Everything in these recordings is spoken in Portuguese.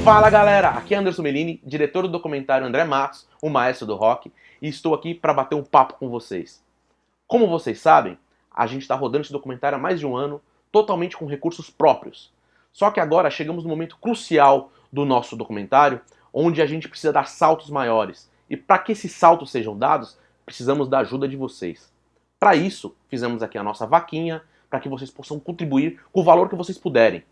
Fala galera, aqui é Anderson Melini, diretor do documentário André Matos, o maestro do rock, e estou aqui para bater um papo com vocês. Como vocês sabem, a gente está rodando esse documentário há mais de um ano, totalmente com recursos próprios. Só que agora chegamos no momento crucial do nosso documentário, onde a gente precisa dar saltos maiores. E para que esses saltos sejam dados, precisamos da ajuda de vocês. Para isso, fizemos aqui a nossa vaquinha, para que vocês possam contribuir com o valor que vocês puderem.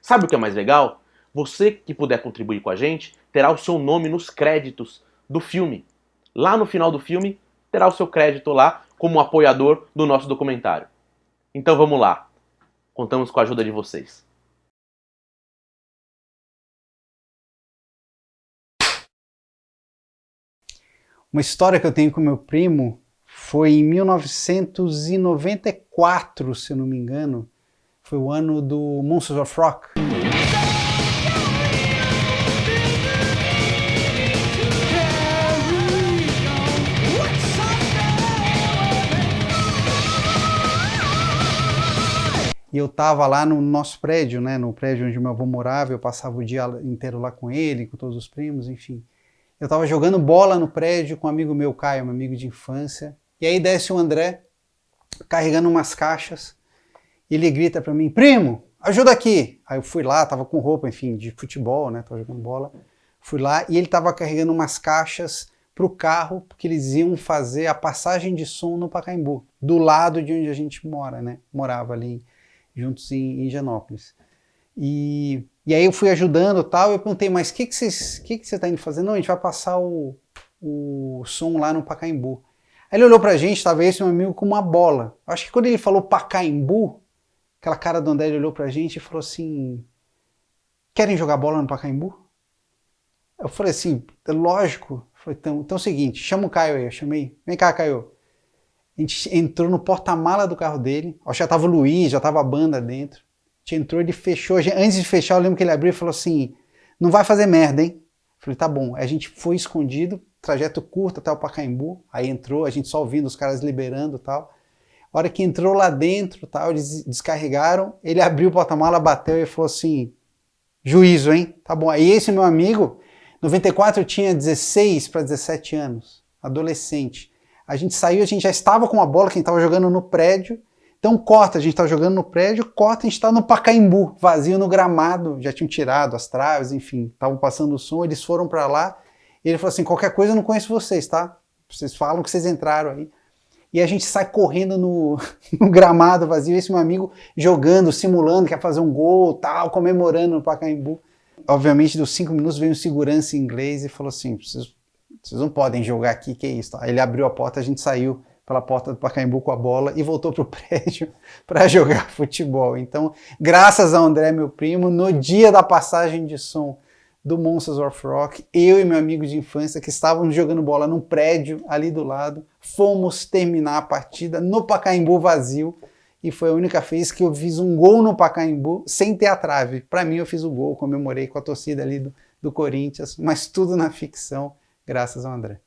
Sabe o que é mais legal? Você que puder contribuir com a gente, terá o seu nome nos créditos do filme. Lá no final do filme, terá o seu crédito lá como apoiador do nosso documentário. Então vamos lá. Contamos com a ajuda de vocês. Uma história que eu tenho com meu primo foi em 1994, se eu não me engano. Foi o ano do Monsters of Rock. E eu tava lá no nosso prédio, né, no prédio onde meu avô morava, eu passava o dia inteiro lá com ele, com todos os primos, enfim. Eu tava jogando bola no prédio com um amigo meu, Caio, um amigo de infância, e aí desce o André, carregando umas caixas, e ele grita pra mim, primo, ajuda aqui! Aí eu fui lá, tava com roupa, enfim, de futebol, né, tava jogando bola, fui lá, e ele tava carregando umas caixas pro carro, porque eles iam fazer a passagem de som no Pacaembu, do lado de onde a gente mora, né, morava ali juntos em Higienópolis. E aí eu fui ajudando e tal, eu perguntei, mas o que você tá indo fazer? Não, a gente vai passar o som lá no Pacaembu. Aí ele olhou pra gente, tava esse meu amigo com uma bola. Acho que quando ele falou Pacaembu, aquela cara do André, ele olhou pra gente e falou assim, querem jogar bola no Pacaembu? Eu falei assim, lógico. Eu falei, então é o seguinte, chama o Caio aí, eu chamei, vem cá, Caio. A gente entrou no porta-mala do carro dele, já tava o Luiz, já tava a banda dentro. A gente entrou, ele fechou, antes de fechar eu lembro que ele abriu e falou assim, não vai fazer merda, hein? Eu falei, tá bom. Aí a gente foi escondido, trajeto curto até o Pacaembu, aí entrou, a gente só ouvindo os caras liberando e tal. A hora que entrou lá dentro, tal, eles descarregaram, ele abriu o porta-mala, bateu e falou assim, juízo, hein? Tá bom. Aí esse meu amigo, em 94 eu tinha 16 para 17 anos, adolescente. A gente saiu, a gente já estava com a bola, quem estava jogando no prédio. Então corta, a gente estava jogando no prédio, corta, a gente estava no Pacaembu, vazio no gramado, já tinham tirado as traves, enfim, estavam passando o som, eles foram para lá, e ele falou assim, qualquer coisa eu não conheço vocês, tá? Vocês falam que vocês entraram aí. E a gente sai correndo no gramado vazio, esse meu amigo jogando, simulando, quer fazer um gol, tal, comemorando no Pacaembu. Obviamente, dos 5 minutos veio um segurança em inglês e falou assim, vocês não podem jogar aqui, que é isso? Aí ele abriu a porta, a gente saiu pela porta do Pacaembu com a bola e voltou pro prédio para jogar futebol. Então, graças ao André, meu primo, no dia da passagem de som do Monsters of Rock, eu e meu amigo de infância, que estávamos jogando bola num prédio ali do lado, fomos terminar a partida no Pacaembu vazio, e foi a única vez que eu fiz um gol no Pacaembu sem ter a trave. Para mim, eu fiz o gol, comemorei com a torcida ali do Corinthians, mas tudo na ficção, graças ao André.